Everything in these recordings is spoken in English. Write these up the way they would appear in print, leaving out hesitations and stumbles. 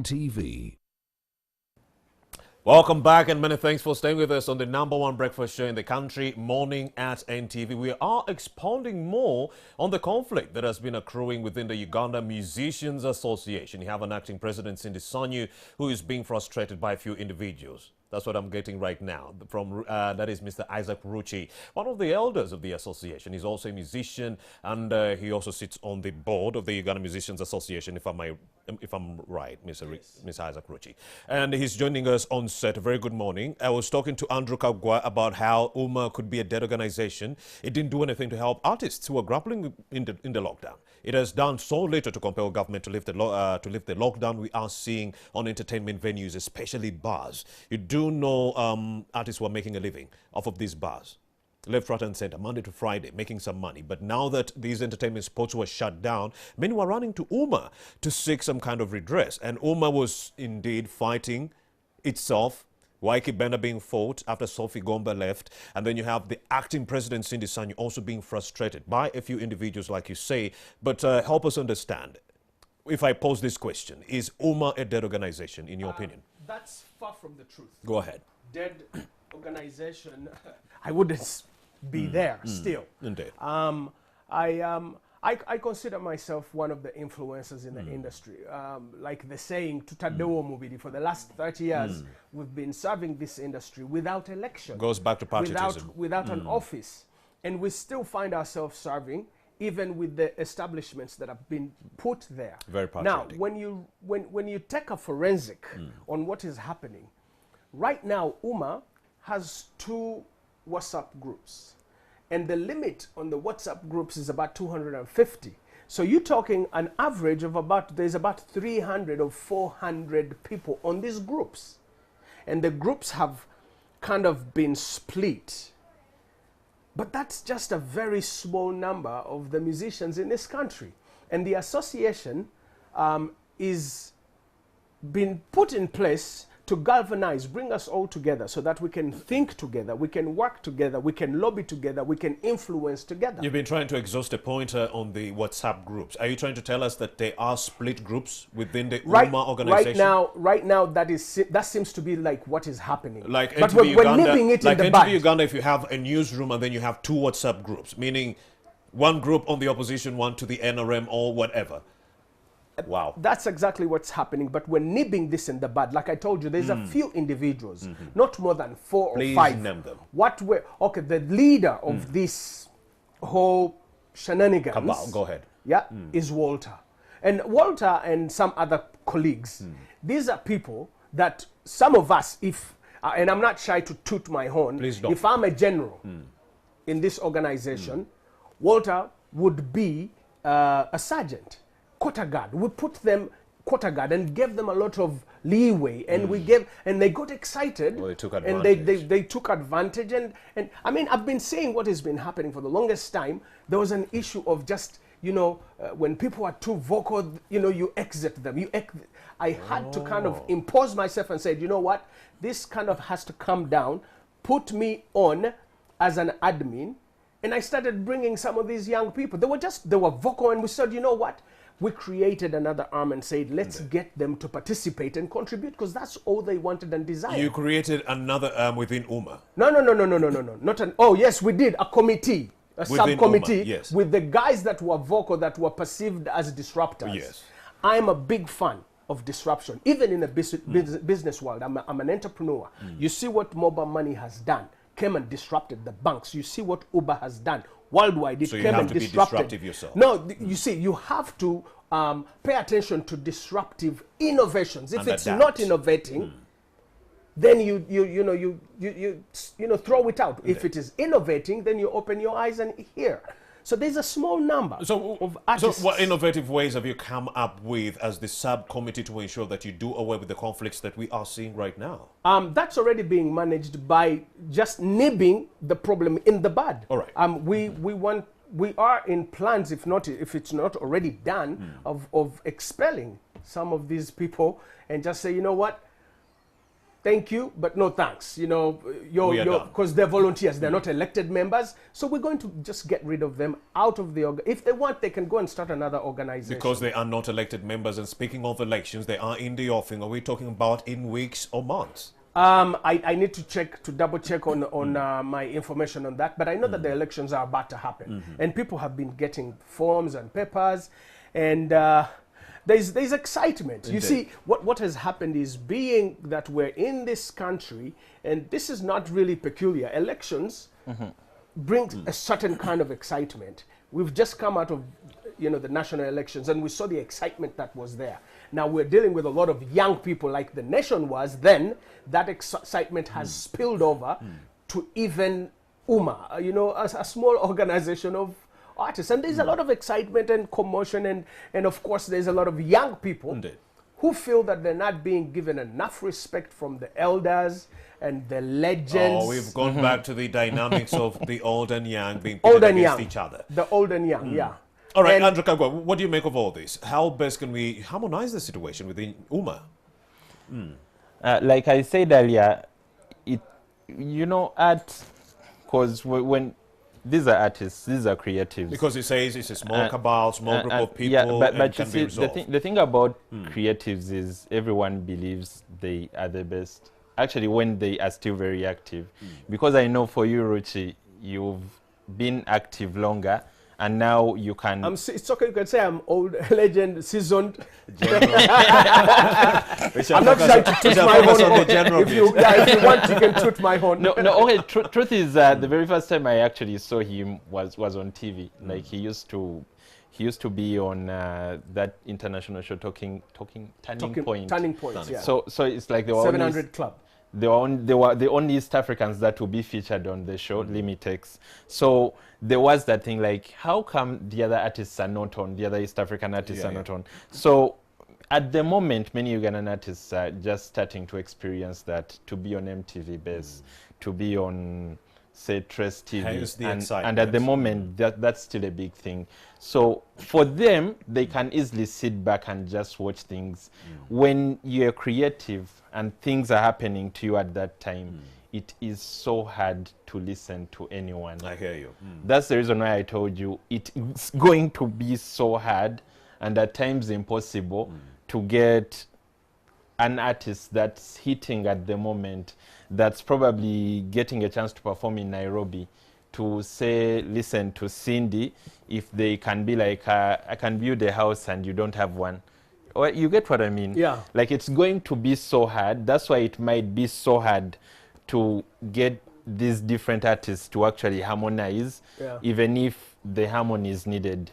NTV. Welcome back and many thanks for staying with us on the #1 breakfast show in the country, Morning at NTV. We are expounding more on the conflict that has been accruing within the Uganda Musicians Association. You have an acting president, Cindy Sonyu, who is being frustrated by a few individuals. That's what I'm getting right now from, that is Mr. Isaac Rucci, one of the elders of the association. He's also a musician, and he also sits on the board of the Uganda Musicians Association, if I'm right, Mr. Isaac Rucci. And he's joining us on set. A very good morning. I was talking to Andrew Kaggwa about how UMA could be a dead organization. It didn't do anything to help artists who are grappling in the lockdown. It has done so little to compel government to lift the lockdown we are seeing on entertainment venues, especially bars. You do know artists were making a living off of these bars, left, right and center, Monday to Friday, making some money. But now that these entertainment spots were shut down, many were running to UMA to seek some kind of redress. And UMA was indeed fighting itself. Waiki Benda being fought after Sophie Gomba left. And then you have the acting president, Cindy Sonyu, also being frustrated by a few individuals, like you say. But help us understand. If I pose this question, is UMA a dead organization, in your opinion? That's far from the truth. Go ahead. Dead organization, I wouldn't be there still. Indeed. I consider myself one of the influencers in the industry. Like the saying, Tutadewo Mubidi, for the last 30 years, we've been serving this industry without election. Goes back to patriotism. Without an office. And we still find ourselves serving, even with the establishments that have been put there. Very patriotic. Now, when you take a forensic on what is happening, right now, UMA has 2 WhatsApp groups. And the limit on the WhatsApp groups is about 250. So you're talking an average of there's about 300 or 400 people on these groups. And the groups have kind of been split. But that's just a very small number of the musicians in this country. And the association is been put in place to galvanize, bring us all together so that we can think together, we can work together, we can lobby together, we can influence together. You've been trying to exhaust a pointer on the WhatsApp groups. Are you trying to tell us that there are split groups within the UMA organization? Right now, that seems to be like what is happening. Like but NTV Uganda, we're nipping it like in the NTV bud. Uganda, if you have a newsroom and then you have 2 WhatsApp groups, meaning one group on the opposition, one to the NRM or whatever. Wow. That's exactly what's happening, but we're nibbing this in the bud. Like I told you, there's a few individuals, not more than 4 or 5. Please name them. The leader of this whole shenanigans, Cabal, go ahead. Yeah, is Walter. And Walter and some other colleagues, these are people that some of us, and I'm not shy to toot my horn, please don't. if I'm a general in this organization, Walter would be a sergeant. Quarter guard. We put them quarter guard and gave them a lot of leeway, and and they got excited. Well, they took advantage. And they took advantage, and I mean, I've been saying what has been happening for the longest time. There was an issue of just, when people are too vocal, you exit them. I had to kind of impose myself and said, you know what, this kind of has to come down, put me on as an admin, and I started bringing some of these young people. They were vocal, and we said, you know what, we created another arm and said, let's get them to participate and contribute, because that's all they wanted and desired. You created another arm within UMA? No. Not yes, we did. A committee, subcommittee, yes, with the guys that were vocal, that were perceived as disruptors. Yes. I'm a big fan of disruption, even in the business world. I'm an entrepreneur. You see what mobile money has done. Came and disrupted the banks. You see what Uber has done worldwide. It so you came have and to disrupted. be disruptive yourself. No, you see, you have to pay attention to disruptive innovations. If it's not innovating, then you throw it out. If it is innovating, then you open your eyes and hear. So there's a small number of artists. So what innovative ways have you come up with as the subcommittee to ensure that you do away with the conflicts that we are seeing right now? That's already being managed by just nibbing the problem in the bud. All right. We are in plans, if it's not already done, of expelling some of these people and just say, you know what, thank you, but no thanks. You know, We are done. because they're volunteers, they're not elected members. So we're going to just get rid of them out of the if they want, they can go and start another organization. Because they are not elected members. And speaking of elections, they are in the offing. Are we talking about in weeks or months? I need to double check on my information on that, but I know that the elections are about to happen, and people have been getting forms and papers, and there's excitement. You see, what has happened is, being that we're in this country, and this is not really peculiar. Elections bring a certain kind of excitement. We've just come out of the national elections, and we saw the excitement that was there. Now we're dealing with a lot of young people, like the nation was then. That excitement has spilled over to even UMA, a small organization of artists. And there's a lot of excitement and commotion, and of course there's a lot of young people who feel that they're not being given enough respect from the elders and the legends. Oh, we've gone back to the dynamics of the old and young being pitted against each other. The old and young, yeah. All right, Andrew Kaggwa, what do you make of all this? How best can we harmonize the situation within UMA? Like I said earlier, art, because when these are artists, these are creatives. Because it says it's a small cabal, small group of people, yeah, but and you can see, be resolved. the thing about creatives is everyone believes they are the best. Actually, when they are still very active. Because I know for you, Rucci, you've been active longer. And now you can... it's okay, you can say I'm old, legend, seasoned. I'm not trying to toot my horn. If you want, you can toot my horn. No, okay, truth is the very first time I actually saw him was on TV. Like, he used to be on that international show, Turning Point. Turning Point, yeah. So it's like the 700 Club. They were the only East Africans that will be featured on the show, Limitex. So there was that thing like, how come the other artists are not on, the other East African artists are not on? So at the moment, many Ugandan artists are just starting to experience that, to be on MTV Base, to be on, say, Trace TV. And at the moment, that's still a big thing. So for them, they can easily sit back and just watch things. When you're creative and things are happening to you at that time, it is so hard to listen to anyone. I hear you. That's the reason why I told you it's going to be so hard and at times impossible to get an artist that's hitting at the moment, that's probably getting a chance to perform in Nairobi, to say, listen to Cindy, if they can be like, I can build a house and you don't have one. Or you get what I mean? Yeah. Like, it's going to be so hard. That's why it might be so hard to get these different artists to actually harmonize, even if the harmony is needed.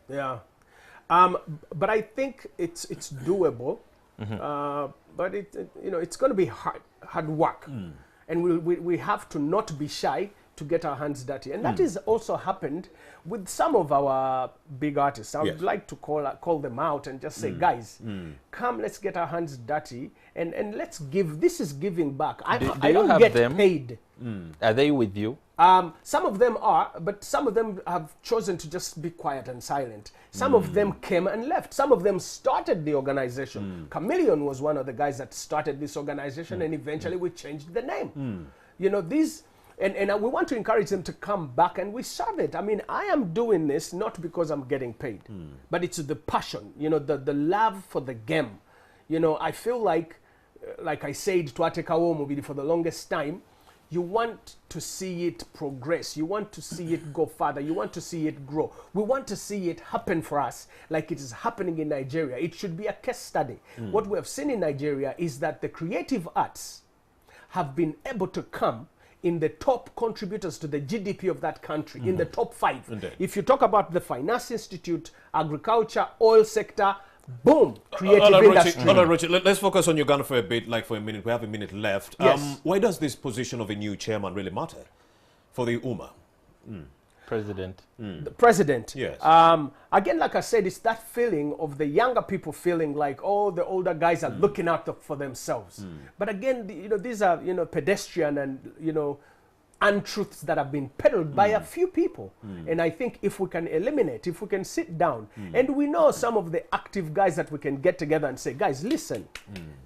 Yeah. But I think it's doable. But it's going to be hard work. And we have to not be shy to get our hands dirty. And that has also happened with some of our big artists. I would like to call them out and just say, guys, come, let's get our hands dirty and let's give. This is giving back. I don't get paid. Are they with you? Some of them are, but some of them have chosen to just be quiet and silent. Some of them came and left. Some of them started the organization. Chameleon was one of the guys that started this organization, and eventually we changed the name. These... And we want to encourage them to come back, and we serve it. I mean, I am doing this not because I'm getting paid, but it's the passion, the love for the game. I feel like I said to Atekawo for the longest time, you want to see it progress. You want to see it go further. You want to see it grow. We want to see it happen for us like it is happening in Nigeria. It should be a case study. What we have seen in Nigeria is that the creative arts have been able to come in the top contributors to the GDP of that country, in the top 5. Indeed. If you talk about the Finance Institute, agriculture, oil sector, boom, creative industry. Rucci, let's focus on Uganda for a bit, like for a minute. We have a minute left. Yes. Why does this position of a new chairman really matter for the UMA? President. The president. Yes. Again, like I said, it's that feeling of the younger people feeling like, oh, the older guys are looking out for themselves. But again, these are, pedestrian and, untruths that have been peddled by a few people. And I think if we can eliminate, if we can sit down, and we know some of the active guys that we can get together and say, guys, listen,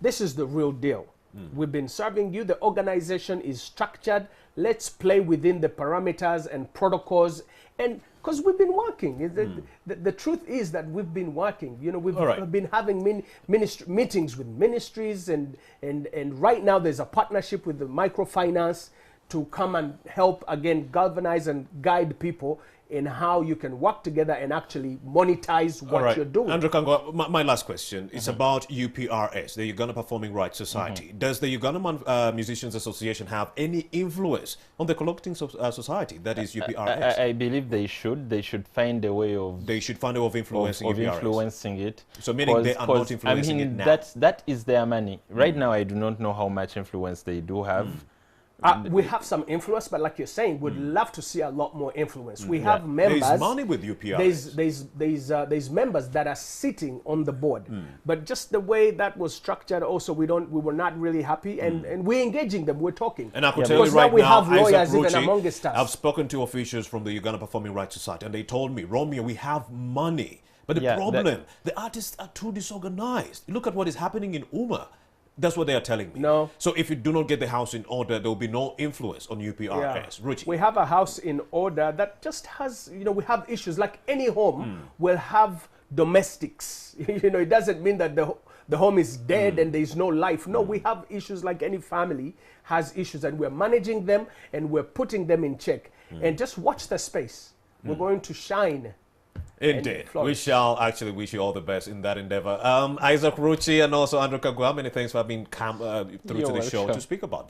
this is the real deal. We've been serving you. The organization is structured. Let's play within the parameters and protocols. And because we've been working. The truth is that we've been working. You know, we've been having meetings with ministries. And right now there's a partnership with the microfinance to come and help, again, galvanize and guide people in how you can work together and actually monetize what you're doing. Andrew Kaggwa, my last question is about UPRS, the Uganda Performing Rights Society. Does the Uganda Musicians Association have any influence on the collecting society, that is UPRS? I believe they should. They should find a way of... They should find a way of influencing UPRS. Influencing it. So meaning they are not influencing it now. That is their money. Right now, I do not know how much influence they do have. We have some influence, but like you're saying, we'd love to see a lot more influence. We have members. There's money with UPRS. There's members that are sitting on the board, but just the way that was structured, also we were not really happy, and we're engaging them. We're talking. And I could tell you right now, we have lawyers Rucci, even amongst us. I've spoken to officials from the Uganda Performing Rights Society, and they told me, Romeo, we have money, but the problem, the artists are too disorganized. Look at what is happening in Uma. That's what they are telling me. No. So if you do not get the house in order, there will be no influence on UPRS. Rucci. We have a house in order that just has, you know, we have issues. Like any home will have domestics. You know, it doesn't mean that the home is dead and there is no life. No, we have issues like any family has issues, and we're managing them and we're putting them in check. And just watch the space. We're going to shine. Indeed. We shall actually wish you all the best in that endeavor. Isaac Rucci and also Andrew Kaggwa, many thanks for being through to the show to speak about this.